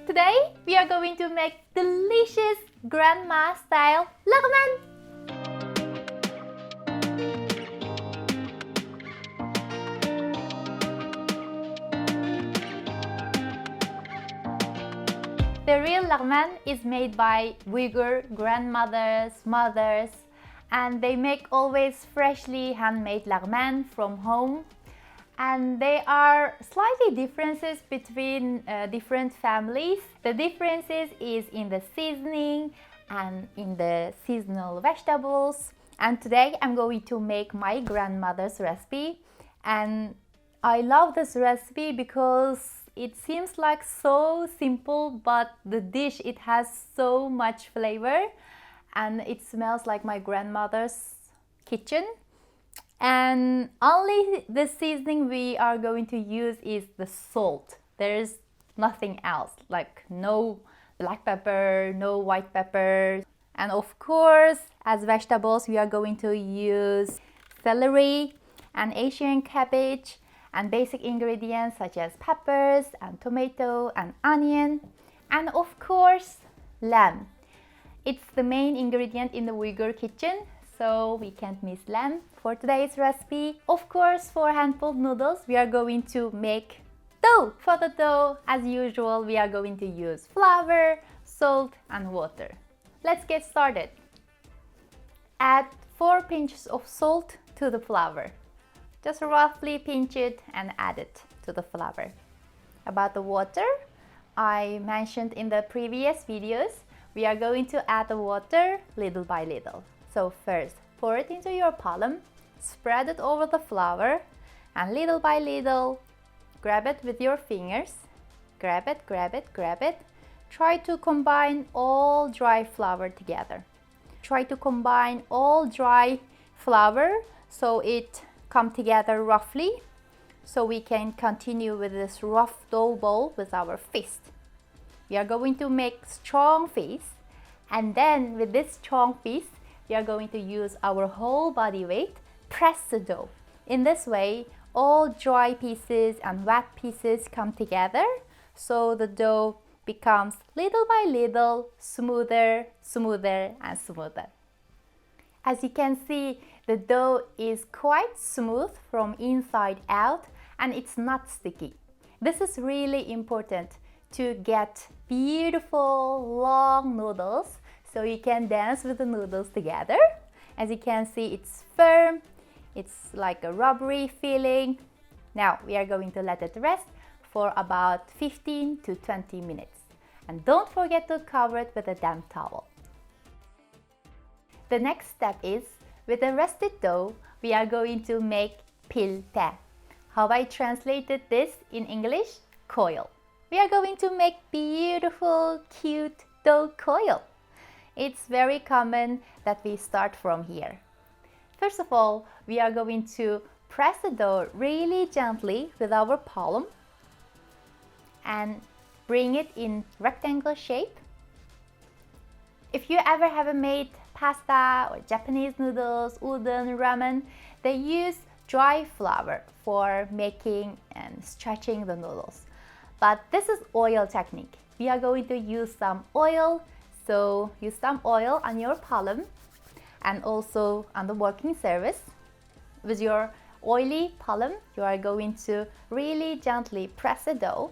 Today we are going to make delicious grandma style Laghman. The real Laghman is made by Uyghur grandmothers, mothers, and they make always freshly handmade Laghman from home. And there are slightly differences between different families. The differences is in the seasoning and in the seasonal vegetables. And today I'm going to make my grandmother's recipe. And I love this recipe because it seems like so simple, but the dish, it has so much flavor and it smells like my grandmother's kitchen. And only the seasoning we are going to use is the salt. There is nothing else, like no black pepper, no white pepper. And of course, as vegetables, we are going to use celery and Asian cabbage and basic ingredients such as peppers and tomato and onion. And of course, lamb. It's the main ingredient in the Uyghur kitchen, so we can't miss lamb for today's recipe. Of course, for hand-pulled noodles, we are going to make dough. For the dough, as usual, we are going to use flour, salt, and water. Let's get started. Add 4 pinches of salt to the flour. Just roughly pinch it and add it to the flour. About the water, I mentioned in the previous videos, we are going to add the water little by little. So first, pour it into your palm, spread it over the flour, and little by little, grab it with your fingers. Grab it, grab it, grab it. Try to combine all dry flour together. Try to combine all dry flour so it come together roughly, so we can continue with this rough dough ball with our fist. We are going to make strong fist, and then with this strong fist, we are going to use our whole body weight, press the dough. In this way, all dry pieces and wet pieces come together, so the dough becomes little by little smoother, smoother, and smoother. As you can see, the dough is quite smooth from inside out and it's not sticky. This is really important to get beautiful long noodles so you can dance with the noodles together. As you can see, it's firm, it's like a rubbery feeling. Now we are going to let it rest for about 15 to 20 minutes. And don't forget to cover it with a damp towel. The next step is, with the rested dough, we are going to make pilte. How I translated this in English? Coil. We are going to make beautiful, cute dough coil. It's very common that we start from here. First of all, we are going to press the dough really gently with our palm and bring it in rectangle shape. If you ever have made pasta or Japanese noodles, udon, ramen, they use dry flour for making and stretching the noodles. But this is oil technique. We are going to use some oil, so use some oil on your palm and also on the working surface. With your oily palm, you are going to really gently press the dough.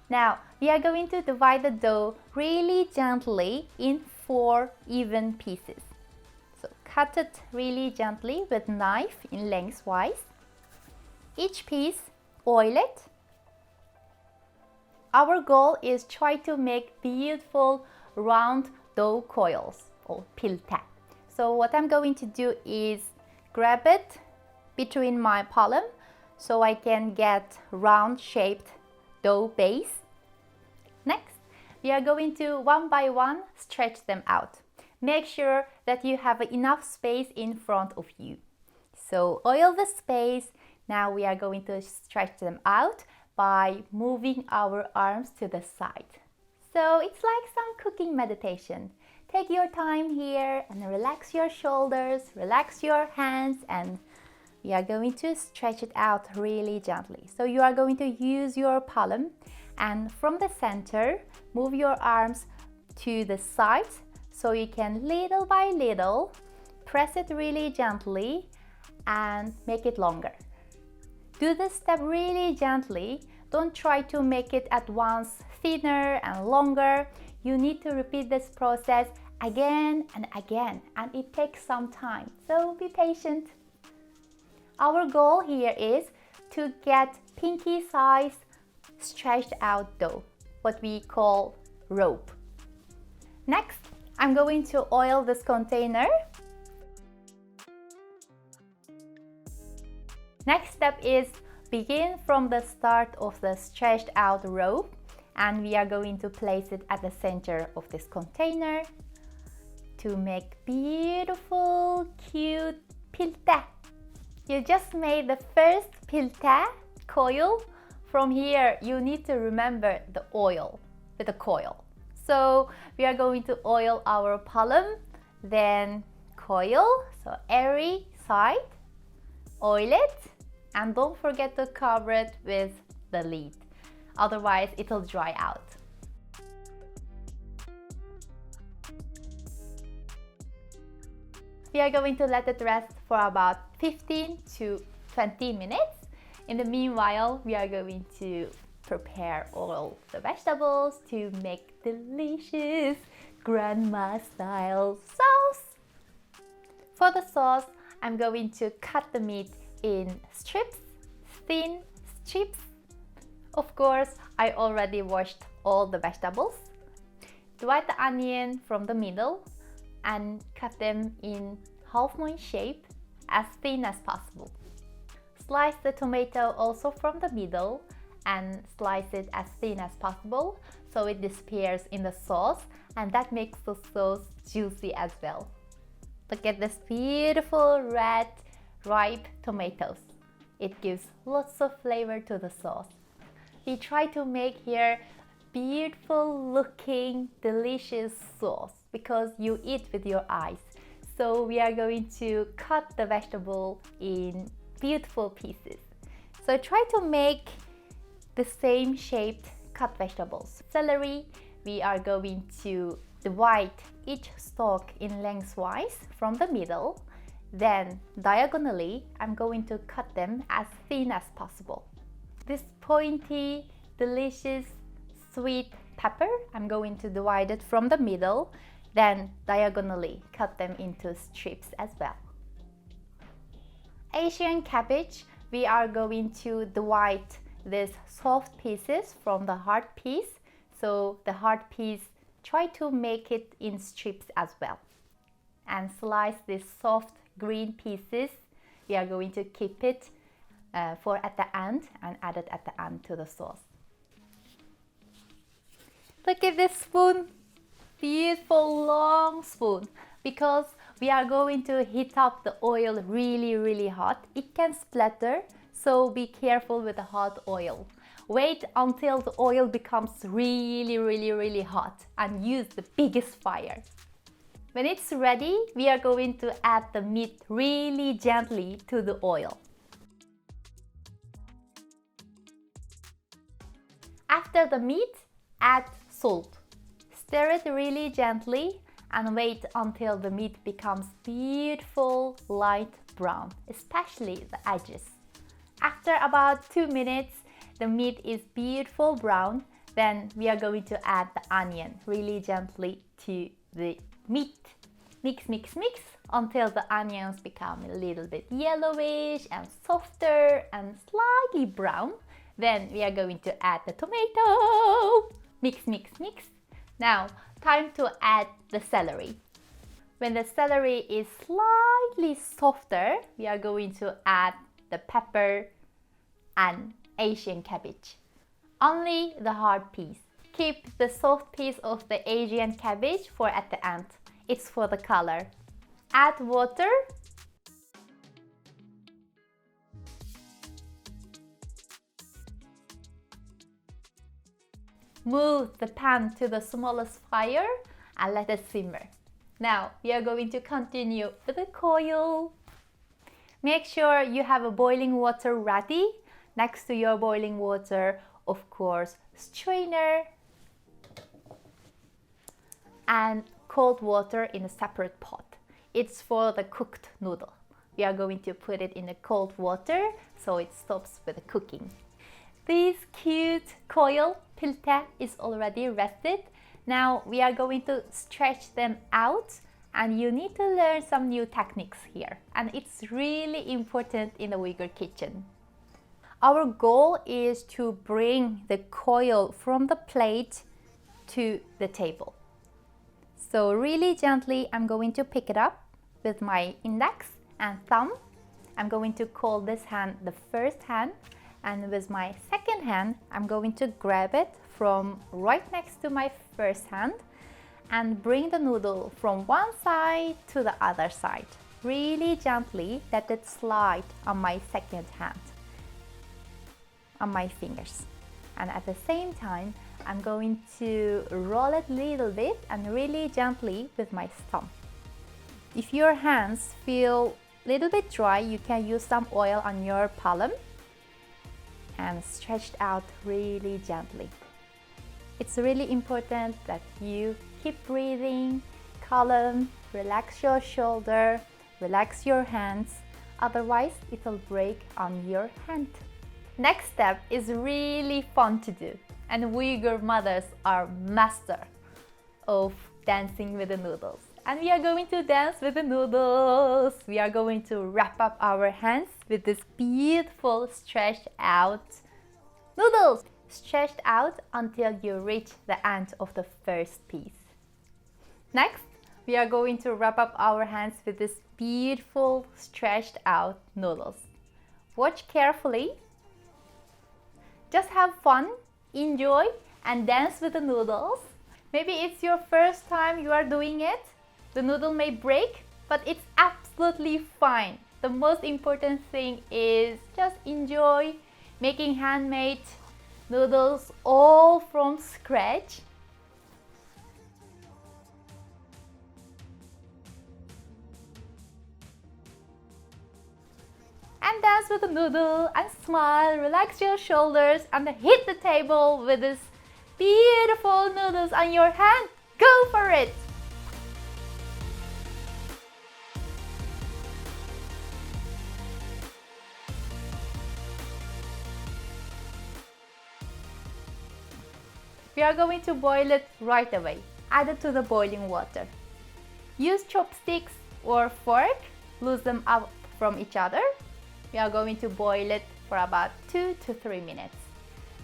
Now, we are going to divide the dough really gently in 4 even pieces. So cut it really gently with knife in lengthwise. Each piece, oil it. Our goal is try to make beautiful round dough coils or pilte. So what I'm going to do is grab it between my palm so I can get round shaped dough base. Next, we are going to one by one stretch them out. Make sure that you have enough space in front of you. So oil the space. Now we are going to stretch them out by moving our arms to the side. So it's like some cooking meditation. Take your time here and relax your shoulders, relax your hands, and we are going to stretch it out really gently. So you are going to use your palm and from the center, move your arms to the sides so you can little by little press it really gently and make it longer. Do this step really gently. Don't try to make it at once thinner and longer. You need to repeat this process again and again, and it takes some time, so be patient. Our goal here is to get pinky size stretched out dough, what we call rope. Next, I'm going to oil this container. Next step is begin from the start of the stretched out rope, and we are going to place it at the center of this container to make beautiful, cute pilte. You just made the first pilte coil. From here, you need to remember the oil with the coil. So we are going to oil our palm, then coil, so every side, oil it, and don't forget to cover it with the lid. Otherwise, it'll dry out. We are going to let it rest for about 15 to 20 minutes. In the meanwhile, we are going to prepare all the vegetables to make delicious grandma style sauce. For the sauce, I'm going to cut the meat in strips, thin strips. Of course, I already washed all the vegetables. Divide the onion from the middle and cut them in half moon shape as thin as possible. Slice the tomato also from the middle and slice it as thin as possible so it disappears in the sauce, and that makes the sauce juicy as well. Look at this beautiful red ripe tomatoes. It gives lots of flavor to the sauce. We try to make here beautiful looking delicious sauce because you eat with your eyes. So we are going to cut the vegetable in beautiful pieces. So try to make the same shaped cut vegetables. Celery, we are going to divide each stalk in lengthwise from the middle. Then diagonally, I'm going to cut them as thin as possible. This pointy, delicious, sweet pepper, I'm going to divide it from the middle, then diagonally cut them into strips as well. Asian cabbage, we are going to divide these soft pieces from the hard piece. So the hard piece, try to make it in strips as well. And slice these soft green pieces. We are going to keep it for at the end and add it at the end to the sauce. Look at this spoon, beautiful long spoon, because we are going to heat up the oil really hot. It can splatter, so be careful with the hot oil. Wait until the oil becomes really hot and use the biggest fire. When it's ready, we are going to add the meat really gently to the oil. After the meat, add salt. Stir it really gently and wait until the meat becomes beautiful light brown, especially the edges. After about 2 minutes, the meat is beautiful brown. Then we are going to add the onion really gently to the meat. Mix until the onions become a little bit yellowish and softer and slightly brown. Then we are going to add the tomato. Mix. Now, time to add the celery. When the celery is slightly softer, we are going to add the pepper and Asian cabbage. Only the hard piece. Keep the soft piece of the Asian cabbage for at the end. It's for the color. Add water. Move the pan to the smallest fire and let it simmer. Now we are going to continue with the coil. Make sure you have a boiling water ready. Next to your boiling water, of course, strainer and cold water in a separate pot. It's for the cooked noodle. We are going to put it in the cold water so it stops with the cooking. This cute coil pilte is already rested. Now we are going to stretch them out, and you need to learn some new techniques here, and it's really important in the Uyghur kitchen. Our goal is to bring the coil from the plate to the table. So really gently I'm going to pick it up with my index and thumb. I'm going to call this hand the first hand, and with my second hand I'm going to grab it from right next to my first hand and bring the noodle from one side to the other side. Really gently let it slide on my second hand, on my fingers. And at the same time, I'm going to roll it a little bit and really gently with my thumb. If your hands feel a little bit dry, you can use some oil on your palm and stretch it out really gently. It's really important that you keep breathing, calm, relax your shoulder, relax your hands, otherwise it will break on your hand. Next step is really fun to do, and Uyghur mothers are master of dancing with the noodles. And we are going to dance with the noodles. We are going to wrap up our hands with this beautiful stretched out noodles. Stretched out until you reach the end of the first piece. Next, we are going to wrap up our hands with this beautiful stretched out noodles. Watch carefully. Just have fun, enjoy, and dance with the noodles. Maybe it's your first time you are doing it. The noodle may break, but it's absolutely fine. The most important thing is just enjoy making handmade noodles all from scratch. And dance with the noodle and smile, relax your shoulders and hit the table with this beautiful noodles on your hand. Go for it! We are going to boil it right away. Add it to the boiling water. Use chopsticks or fork, loose them up from each other. We are going to boil it for about 2 to 3 minutes.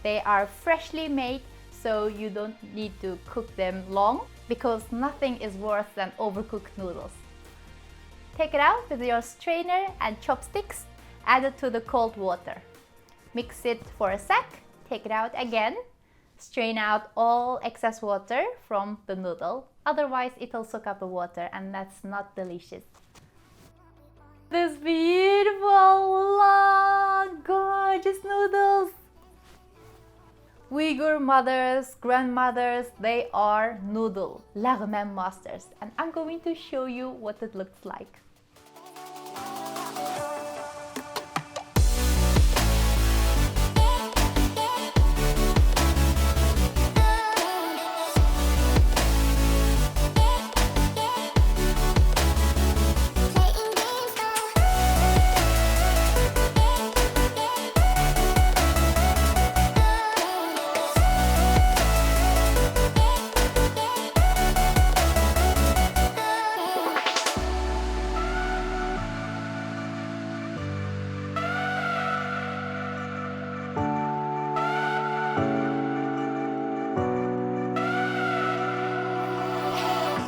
They are freshly made, so you don't need to cook them long because nothing is worse than overcooked noodles. Take it out with your strainer and chopsticks. Add it to the cold water. Mix it for a sec. Take it out again. Strain out all excess water from the noodle, otherwise it will soak up the water and that's not delicious. This beautiful, long, gorgeous noodles. Uyghur mothers, grandmothers, they are Noodle-Lagman masters, and I'm going to show you what it looks like.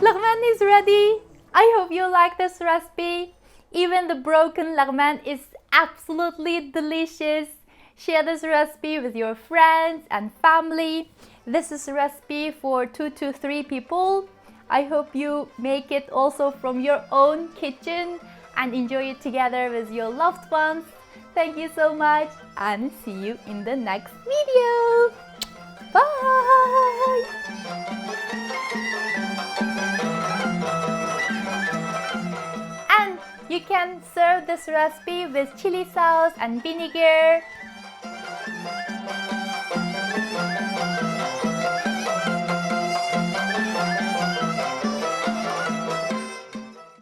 Laghman is ready. I hope you like this recipe. Even the broken Laghman is absolutely delicious. Share this recipe with your friends and family. This is a recipe for 2 to 3 people. I hope you make it also from your own kitchen and enjoy it together with your loved ones. Thank you so much and see you in the next video. Bye! You can serve this recipe with chili sauce and vinegar.